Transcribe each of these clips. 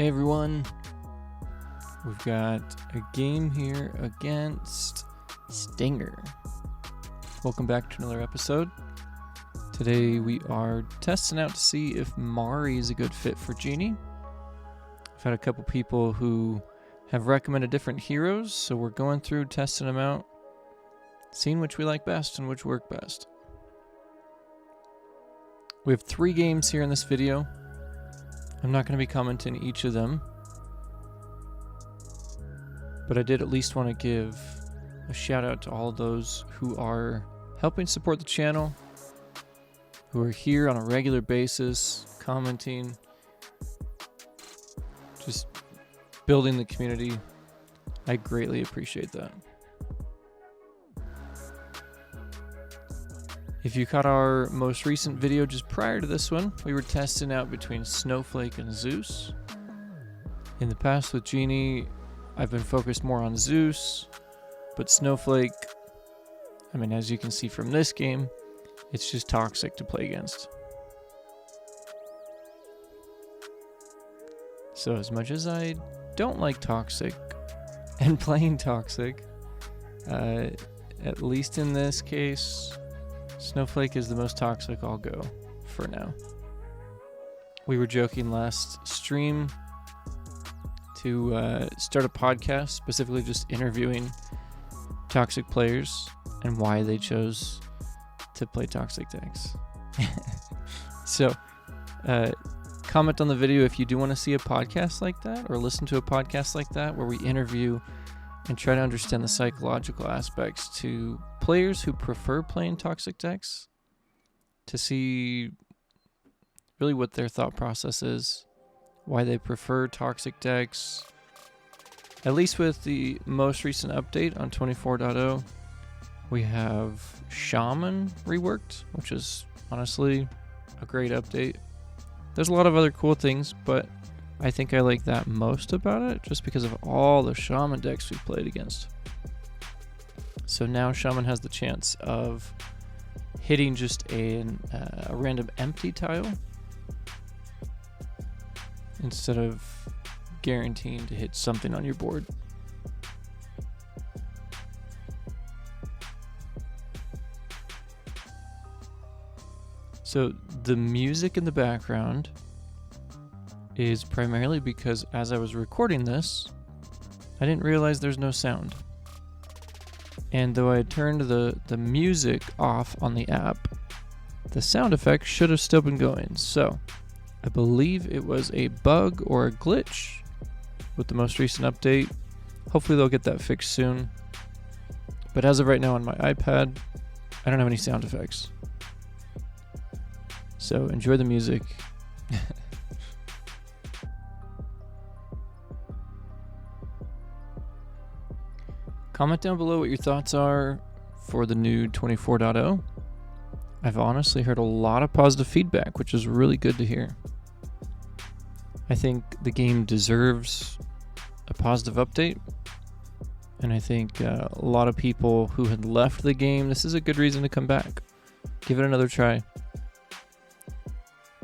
Hey everyone, we've got a game here against Stinger. Welcome back to another episode. Today we are testing out to see if Mari is a good fit for Genie. I've had a couple people who have recommended different heroes, so we're going through testing them out, seeing which we like best and which work best. We have 3 games here in this video. I'm not going to be commenting each of them, but I did at least want to give a shout out to all of those who are helping support the channel, who are here on a regular basis, commenting, just building the community. I greatly appreciate that. If you caught our most recent video just prior to this one, we were testing out between Snowflake and Zeus. In the past with Genie, I've been focused more on Zeus, but Snowflake, as you can see from this game, it's just toxic to play against. So as much as I don't like toxic and playing toxic, at least in this case, Snowflake is the most toxic I'll go for now. We were joking last stream to start a podcast, specifically just interviewing toxic players and why they chose to play toxic decks. So, comment on the video if you do want to see a podcast like that or listen to a podcast like that where we interview and try to understand the psychological aspects to players who prefer playing toxic decks, to see really what their thought process is, why they prefer toxic decks. At least with the most recent update on 24.0, we have Shaman reworked, which is honestly a great update. There's a lot of other cool things, but I think I like that most about it just because of all the Shaman decks we've played against. So now Shaman has the chance of hitting just a random empty tile instead of guaranteeing to hit something on your board. So the music in the background is primarily because as I was recording this, I didn't realize there's no sound. And though I turned the music off on the app, the sound effects should have still been going. So I believe it was a bug or a glitch with the most recent update. Hopefully they'll get that fixed soon. But as of right now on my iPad, I don't have any sound effects. So enjoy the music. Comment down below what your thoughts are for the new 24.0. I've honestly heard a lot of positive feedback, which is really good to hear. I think the game deserves a positive update, and I think a lot of people who had left the game, this is a good reason to come back. Give it another try.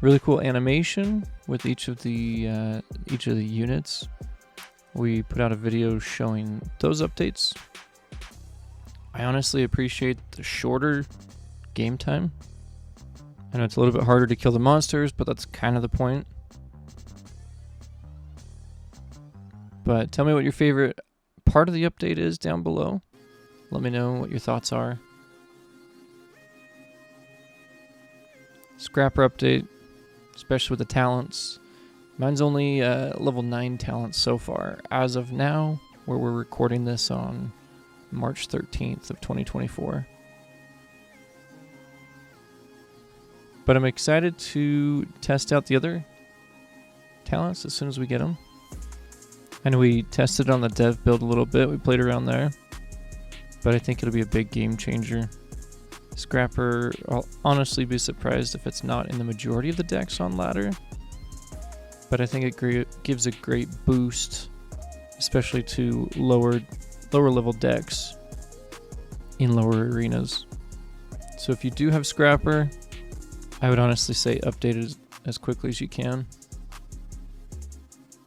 Really cool animation with each of the units. We put out a video showing those updates. I honestly appreciate the shorter game time. I know it's a little bit harder to kill the monsters, but that's kind of the point. But tell me what your favorite part of the update is down below. Let me know what your thoughts are. Scrapper update, especially with the talents. Mine's only level 9 talents so far, as of now, where we're recording this on March 13th of 2024. But I'm excited to test out the other talents as soon as we get them. I know we tested on the dev build a little bit, we played around there, but I think it'll be a big game changer. Scrapper, I'll honestly be surprised if it's not in the majority of the decks on ladder. But I think it gives a great boost, especially to lower level decks in lower arenas. So if you do have Scrapper, I would honestly say update it as quickly as you can.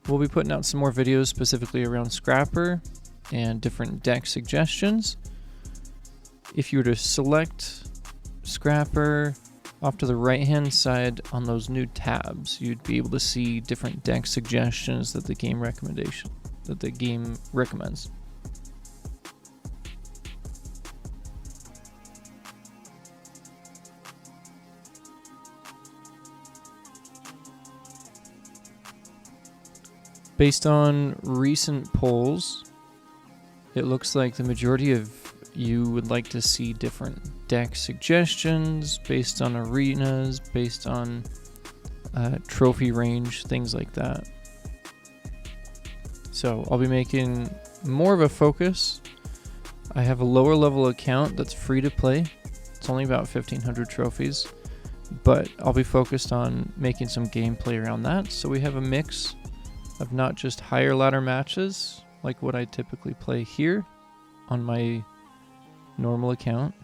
we'll be putting out some more videos specifically around Scrapper and different deck suggestions. If you were to select Scrapper, off to the right hand side on those new tabs, you'd be able to see different deck suggestions that the game recommends. Based on recent polls, it looks like the majority of you would like to see different deck suggestions based on arenas, based on trophy range, things like that. So I'll be making more of a focus. I have a lower level account that's free to play. It's only about 1,500 trophies, but I'll be focused on making some gameplay around that. So we have a mix of not just higher ladder matches like what I typically play here on my normal account,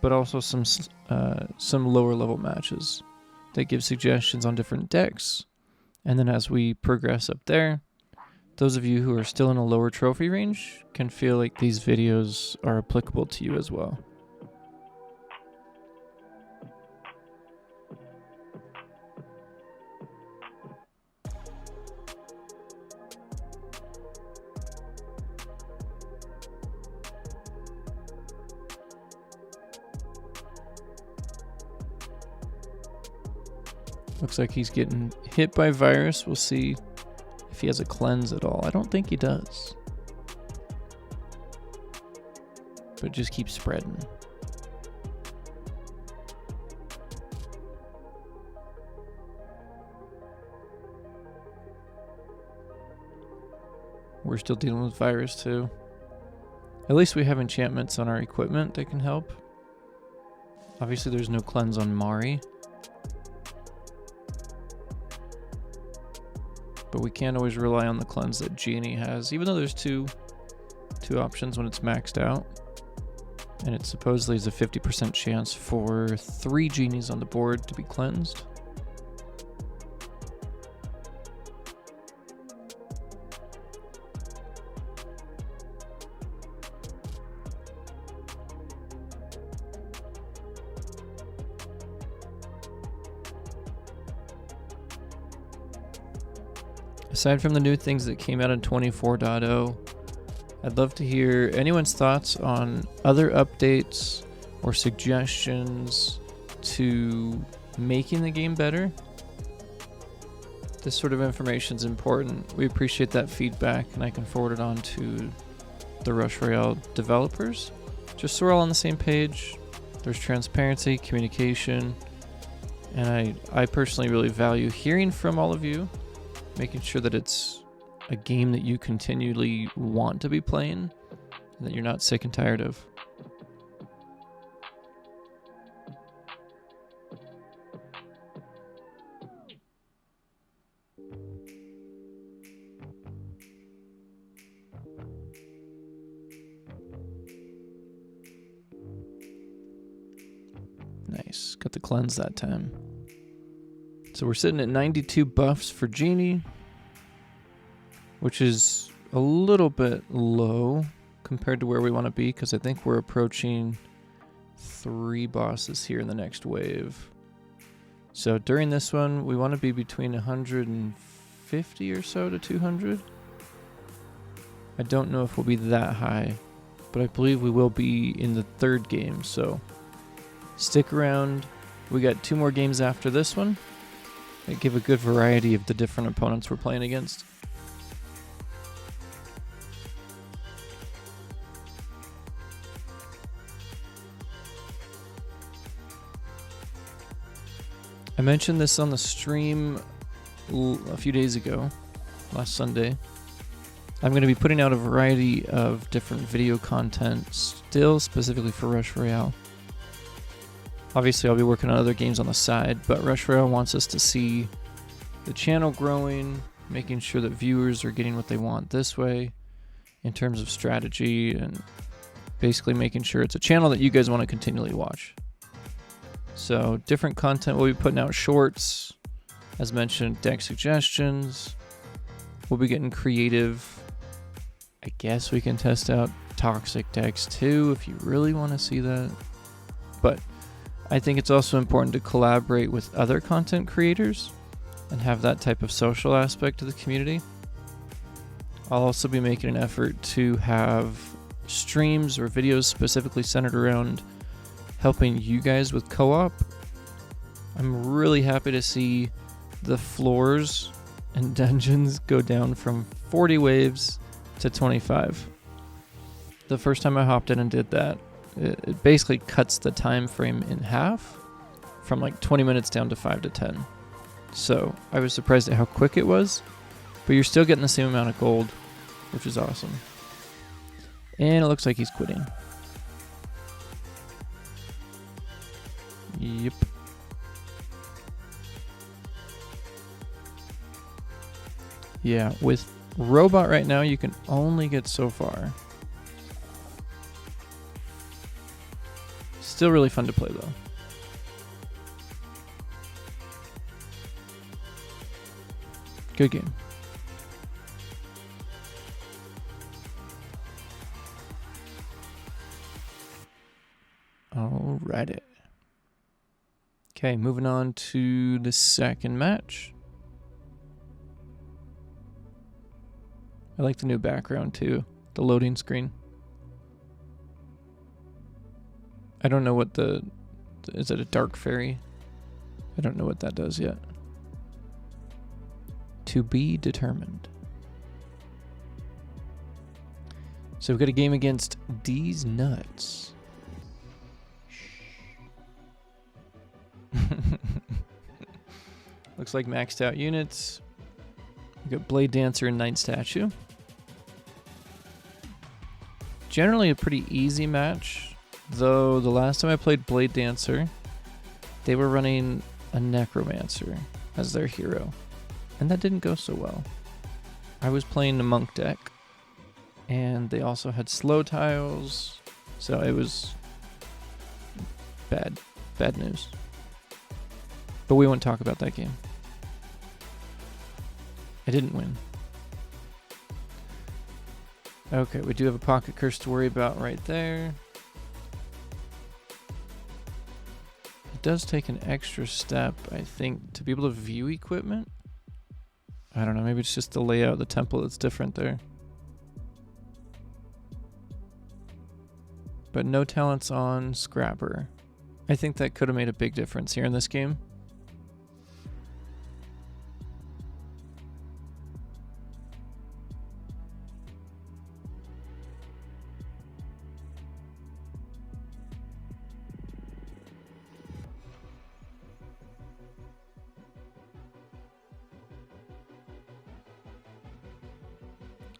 but also some lower level matches that give suggestions on different decks. And then as we progress up there, those of you who are still in a lower trophy range can feel like these videos are applicable to you as well. Looks like he's getting hit by virus. We'll see if he has a cleanse at all. I don't think he does. But just keep spreading. We're still dealing with virus too. At least we have enchantments on our equipment that can help. Obviously there's no cleanse on Mari. But we can't always rely on the cleanse that Genie has, even though there's two options when it's maxed out. And it supposedly is a 50% chance for 3 Genies on the board to be cleansed. Aside from the new things that came out in 24.0, I'd love to hear anyone's thoughts on other updates or suggestions to making the game better. This sort of information is important. We appreciate that feedback, and I can forward it on to the Royale developers. Just so we're all on the same page. There's transparency, communication, and I personally really value hearing from all of you, making sure that it's a game that you continually want to be playing and that you're not sick and tired of. Nice, got the cleanse that time. So we're sitting at 92 buffs for Genie, which is a little bit low compared to where we want to be, because I think we're approaching 3 bosses here in the next wave. So during this one, we want to be between 150 or so to 200. I don't know if we'll be that high, but I believe we will be in the 3rd game, so stick around. We got 2 more games after this one. They give a good variety of the different opponents we're playing against. I mentioned this on the stream a few days ago, last Sunday. I'm going to be putting out a variety of different video content still specifically for Royale. Obviously, I'll be working on other games on the side, but Royale wants us to see the channel growing, making sure that viewers are getting what they want this way in terms of strategy, and basically making sure it's a channel that you guys want to continually watch. So different content, we'll be putting out shorts, as mentioned, deck suggestions, We'll be getting creative. I guess we can test out toxic decks too if you really want to see that. But I think it's also important to collaborate with other content creators and have that type of social aspect to the community. I'll also be making an effort to have streams or videos specifically centered around helping you guys with co-op. I'm really happy to see the floors and dungeons go down from 40 waves to 25. The first time I hopped in and did that, it basically cuts the time frame in half from like 20 minutes down to 5 to 10. So I was surprised at how quick it was, but you're still getting the same amount of gold, which is awesome. And it looks like he's quitting. Yep. Yeah, with robot right now, you can only get so far. Still really fun to play though. Good game. Alrighty. Okay, moving on to the second match. I like the new background too, the loading screen. I don't know what is it a dark fairy? I don't know what that does yet. To be determined. So we've got a game against D's Nuts. Looks like maxed out units. We got Blade Dancer and Night Statue. Generally a pretty easy match, though the last time I played Blade Dancer, they were running a Necromancer as their hero, and that didn't go so well. I was playing the Monk deck, and they also had slow tiles, so it was bad news. But we won't talk about that game. I didn't win. Okay, we do have a pocket curse to worry about right there. It does take an extra step, I think, to be able to view equipment. I don't know, maybe it's just the layout of the temple that's different there. But no talents on Scrapper. I think that could have made a big difference here in this game.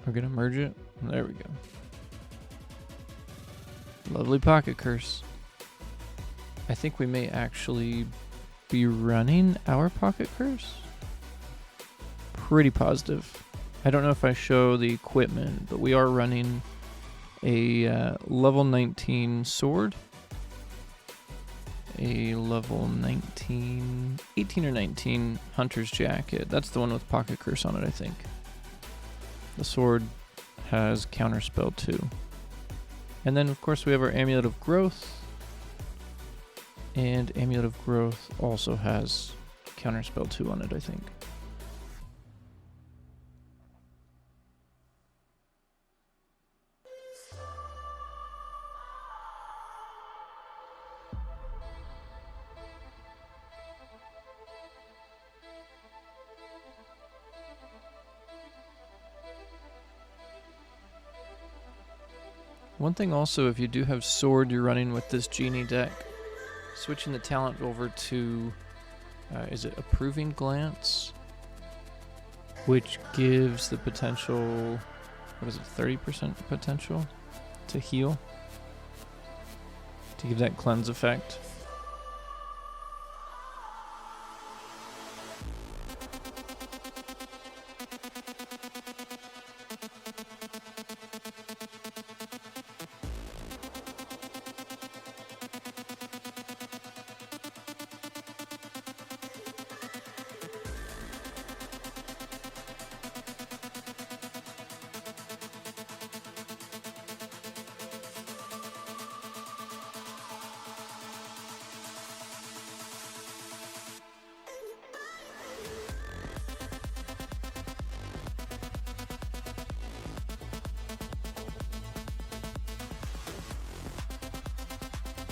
We're gonna merge it. There we go. Lovely pocket curse. I think we may actually be running our pocket curse. Pretty positive. I don't know if I show the equipment, but we are running a level 19 sword. A level 19, 18 or 19 hunter's jacket. That's the one with pocket curse on it, I think. The sword has counterspell too. And then of course we have our Amulet of Growth. And Amulet of Growth also has counterspell 2 on it, I think. One thing also, if you do have sword you're running with this Genie deck, switching the talent over to, is it Approving Glance? Which gives the potential, what is it, 30% potential to heal? To give that cleanse effect.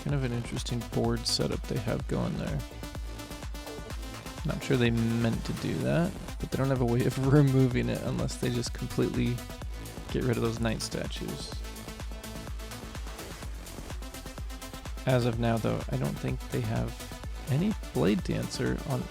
Kind of an interesting board setup they have going there. Not sure they meant to do that, but they don't have a way of removing it unless they just completely get rid of those knight statues. As of now, though, I don't think they have any Blade Dancer on